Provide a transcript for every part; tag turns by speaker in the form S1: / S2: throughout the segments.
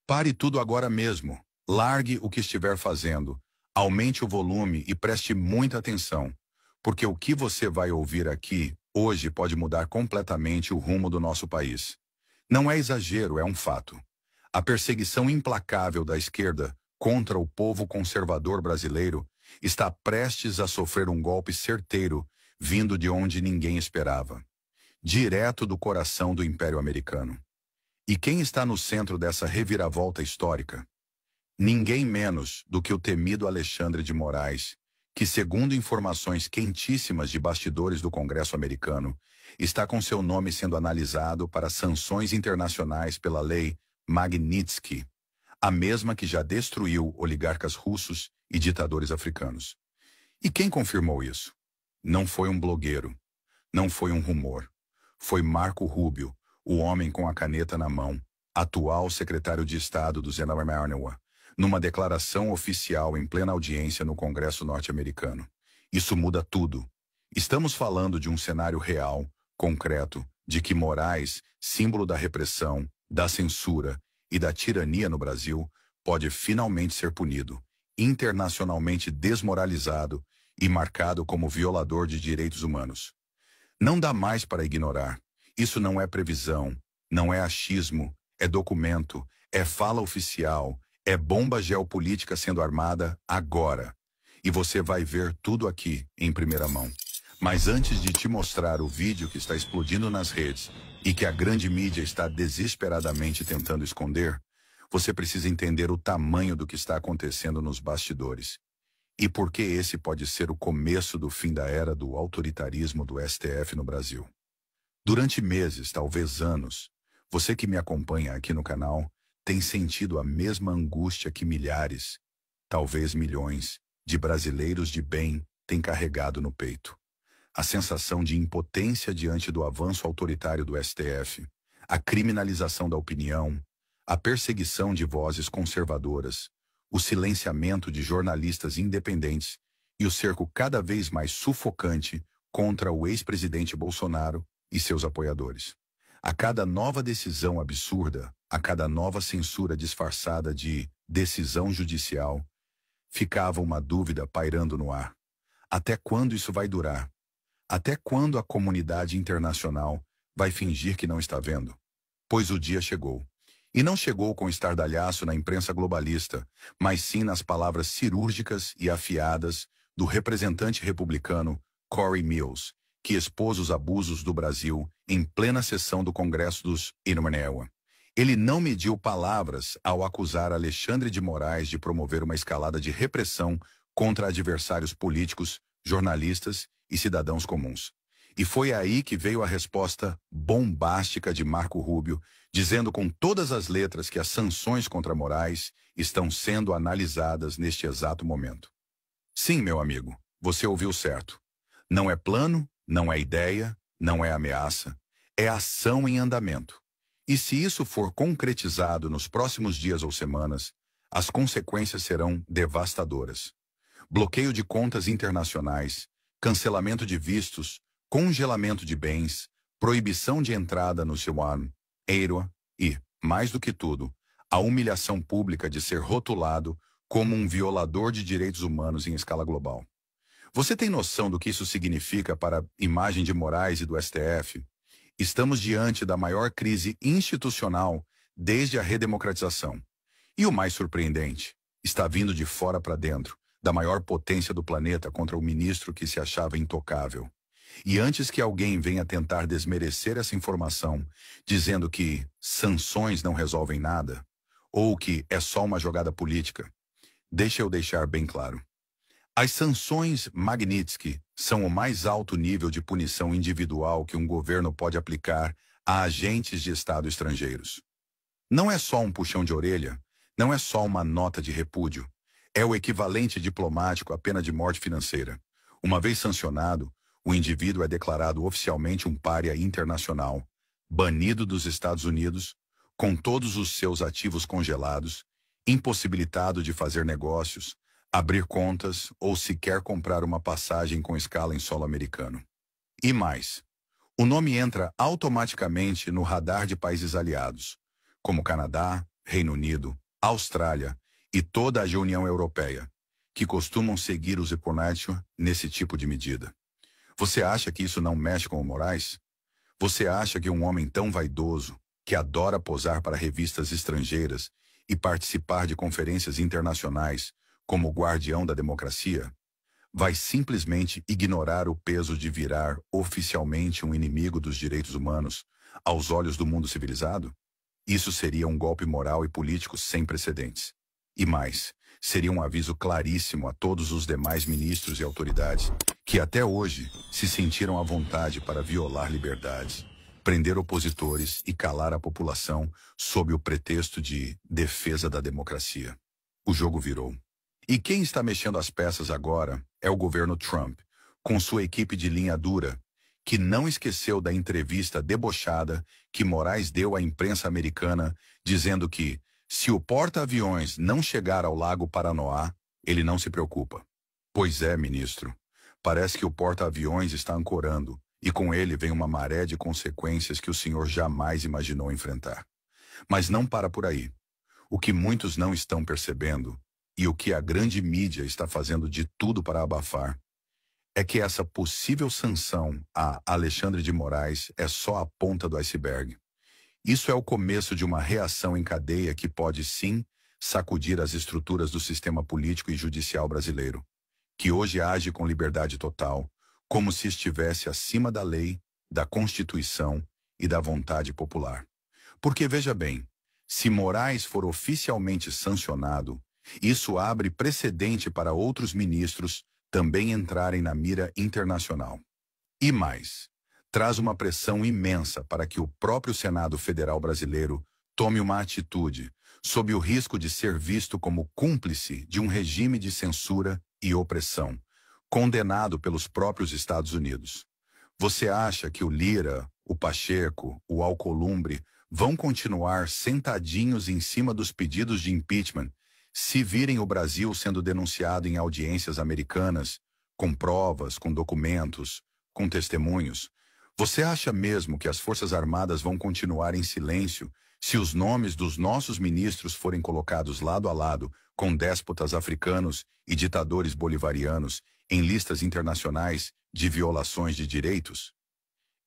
S1: Pare tudo agora mesmo. Largue o que estiver fazendo. Aumente o volume e preste muita atenção, porque o que você vai ouvir aqui hoje pode mudar completamente o rumo do nosso país. Não é exagero, é um fato. A perseguição implacável da esquerda contra o povo conservador brasileiro está prestes a sofrer um golpe certeiro vindo de onde ninguém esperava. Direto do coração do Império Americano. E quem está no centro dessa reviravolta histórica? Ninguém menos do que o temido Alexandre de Moraes, que, segundo informações quentíssimas de bastidores do Congresso americano, está com seu nome sendo analisado para sanções internacionais pela lei Magnitsky, a mesma que já destruiu oligarcas russos e ditadores africanos. E quem confirmou isso? Não foi um blogueiro, não foi um rumor. Foi Marco Rubio, o homem com a caneta na mão, atual secretário de Estado do Zenarmanua, numa declaração oficial em plena audiência no Congresso norte-americano. Isso muda tudo. Estamos falando de um cenário real, concreto, de que Moraes, símbolo da repressão, da censura e da tirania no Brasil, pode finalmente ser punido, internacionalmente desmoralizado e marcado como violador de direitos humanos. Não dá mais para ignorar. Isso não é previsão, não é achismo, é documento, é fala oficial, é bomba geopolítica sendo armada agora. E você vai ver tudo aqui em primeira mão. Mas antes de te mostrar o vídeo que está explodindo nas redes e que a grande mídia está desesperadamente tentando esconder, você precisa entender o tamanho do que está acontecendo nos bastidores. E por que esse pode ser o começo do fim da era do autoritarismo do STF no Brasil. Durante meses, talvez anos, você que me acompanha aqui no canal tem sentido a mesma angústia que milhares, talvez milhões, de brasileiros de bem têm carregado no peito. A sensação de impotência diante do avanço autoritário do STF, a criminalização da opinião, a perseguição de vozes conservadoras, o silenciamento de jornalistas independentes e o cerco cada vez mais sufocante contra o ex-presidente Bolsonaro e seus apoiadores. A cada nova decisão absurda, a cada nova censura disfarçada de decisão judicial, ficava uma dúvida pairando no ar. Até quando isso vai durar? Até quando a comunidade internacional vai fingir que não está vendo? Pois o dia chegou. E não chegou com estardalhaço na imprensa globalista, mas sim nas palavras cirúrgicas e afiadas do representante republicano Corey Mills, que expôs os abusos do Brasil em plena sessão do Congresso dos Zenarmanua. Ele não mediu palavras ao acusar Alexandre de Moraes de promover uma escalada de repressão contra adversários políticos, jornalistas e cidadãos comuns. E foi aí que veio a resposta bombástica de Marco Rubio, dizendo com todas as letras que as sanções contra Moraes estão sendo analisadas neste exato momento. Sim, meu amigo, você ouviu certo. Não é plano, não é ideia, não é ameaça, é ação em andamento. E se isso for concretizado nos próximos dias ou semanas, as consequências serão devastadoras. Bloqueio de contas internacionais, cancelamento de vistos, congelamento de bens, proibição de entrada no Yuan, euro e, mais do que tudo, a humilhação pública de ser rotulado como um violador de direitos humanos em escala global. Você tem noção do que isso significa para a imagem de Moraes e do STF? Estamos diante da maior crise institucional desde a redemocratização. E o mais surpreendente, está vindo de fora para dentro, da maior potência do planeta contra o ministro que se achava intocável. E antes que alguém venha tentar desmerecer essa informação, dizendo que sanções não resolvem nada, ou que é só uma jogada política, deixa eu deixar bem claro. As sanções Magnitsky são o mais alto nível de punição individual que um governo pode aplicar a agentes de Estado estrangeiros. Não é só um puxão de orelha, não é só uma nota de repúdio, é o equivalente diplomático à pena de morte financeira. Uma vez sancionado, o indivíduo é declarado oficialmente um pária internacional, banido dos Estados Unidos, com todos os seus ativos congelados, impossibilitado de fazer negócios, abrir contas ou sequer comprar uma passagem com escala em solo americano. E mais, o nome entra automaticamente no radar de países aliados, como Canadá, Reino Unido, Austrália e toda a União Europeia, que costumam seguir os Eponatio nesse tipo de medida. Você acha que isso não mexe com o Moraes? Você acha que um homem tão vaidoso, que adora posar para revistas estrangeiras e participar de conferências internacionais como o guardião da democracia, vai simplesmente ignorar o peso de virar oficialmente um inimigo dos direitos humanos aos olhos do mundo civilizado? Isso seria um golpe moral e político sem precedentes. E mais, seria um aviso claríssimo a todos os demais ministros e autoridades que até hoje se sentiram à vontade para violar liberdades, prender opositores e calar a população sob o pretexto de defesa da democracia. O jogo virou. E quem está mexendo as peças agora é o governo Trump, com sua equipe de linha dura, que não esqueceu da entrevista debochada que Moraes deu à imprensa americana, dizendo que, se o porta-aviões não chegar ao Lago Paranoá, ele não se preocupa. Pois é, ministro. Parece que o porta-aviões está ancorando, e com ele vem uma maré de consequências que o senhor jamais imaginou enfrentar. Mas não para por aí. O que muitos não estão percebendo, e o que a grande mídia está fazendo de tudo para abafar, é que essa possível sanção a Alexandre de Moraes é só a ponta do iceberg. Isso é o começo de uma reação em cadeia que pode, sim, sacudir as estruturas do sistema político e judicial brasileiro, que hoje age com liberdade total, como se estivesse acima da lei, da Constituição e da vontade popular. Porque, veja bem, se Moraes for oficialmente sancionado, isso abre precedente para outros ministros também entrarem na mira internacional. E mais, traz uma pressão imensa para que o próprio Senado Federal brasileiro tome uma atitude, sob o risco de ser visto como cúmplice de um regime de censura e opressão, condenado pelos próprios Estados Unidos. Você acha que o Lira, o Pacheco, o Alcolumbre vão continuar sentadinhos em cima dos pedidos de impeachment se virem o Brasil sendo denunciado em audiências americanas, com provas, com documentos, com testemunhos? Você acha mesmo que as Forças Armadas vão continuar em silêncio se os nomes dos nossos ministros forem colocados lado a lado com déspotas africanos e ditadores bolivarianos em listas internacionais de violações de direitos?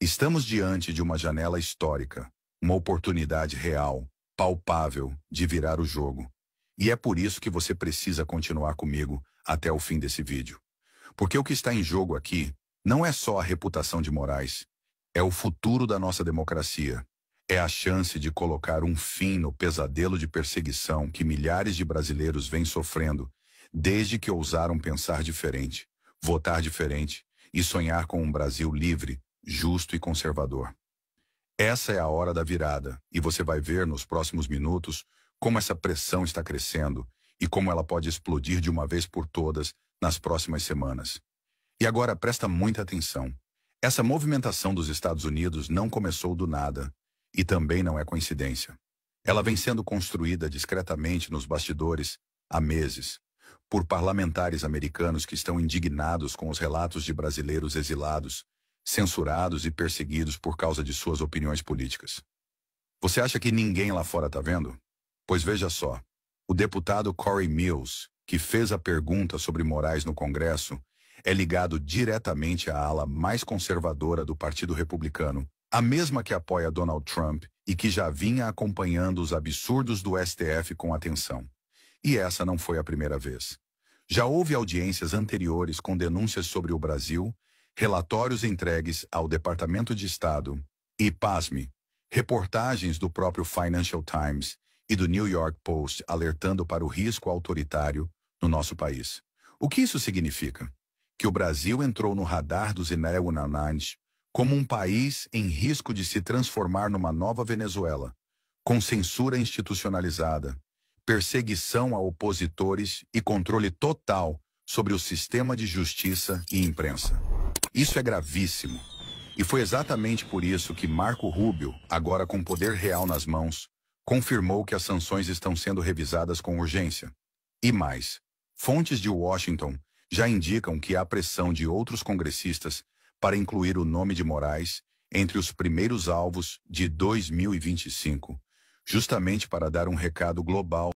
S1: Estamos diante de uma janela histórica, uma oportunidade real, palpável, de virar o jogo. E é por isso que você precisa continuar comigo até o fim desse vídeo. Porque o que está em jogo aqui não é só a reputação de Moraes, é o futuro da nossa democracia. É a chance de colocar um fim no pesadelo de perseguição que milhares de brasileiros vêm sofrendo desde que ousaram pensar diferente, votar diferente e sonhar com um Brasil livre, justo e conservador. Essa é a hora da virada, e você vai ver nos próximos minutos como essa pressão está crescendo e como ela pode explodir de uma vez por todas nas próximas semanas. E agora presta muita atenção. Essa movimentação dos Estados Unidos não começou do nada e também não é coincidência. Ela vem sendo construída discretamente nos bastidores há meses, por parlamentares americanos que estão indignados com os relatos de brasileiros exilados, censurados e perseguidos por causa de suas opiniões políticas. Você acha que ninguém lá fora está vendo? Pois veja só, o deputado Corey Mills, que fez a pergunta sobre Moraes no Congresso, é ligado diretamente à ala mais conservadora do Partido Republicano, a mesma que apoia Donald Trump e que já vinha acompanhando os absurdos do STF com atenção. E essa não foi a primeira vez. Já houve audiências anteriores com denúncias sobre o Brasil, relatórios entregues ao Departamento de Estado e, pasme, reportagens do próprio Financial Times e do New York Post alertando para o risco autoritário no nosso país. O que isso significa? Que o Brasil entrou no radar dos neonazis como um país em risco de se transformar numa nova Venezuela, com censura institucionalizada, perseguição a opositores e controle total sobre o sistema de justiça e imprensa. Isso é gravíssimo. E foi exatamente por isso que Marco Rubio, agora com poder real nas mãos, confirmou que as sanções estão sendo revisadas com urgência. E mais, fontes de Washington já indicam que há pressão de outros congressistas para incluir o nome de Moraes entre os primeiros alvos de 2025, justamente para dar um recado global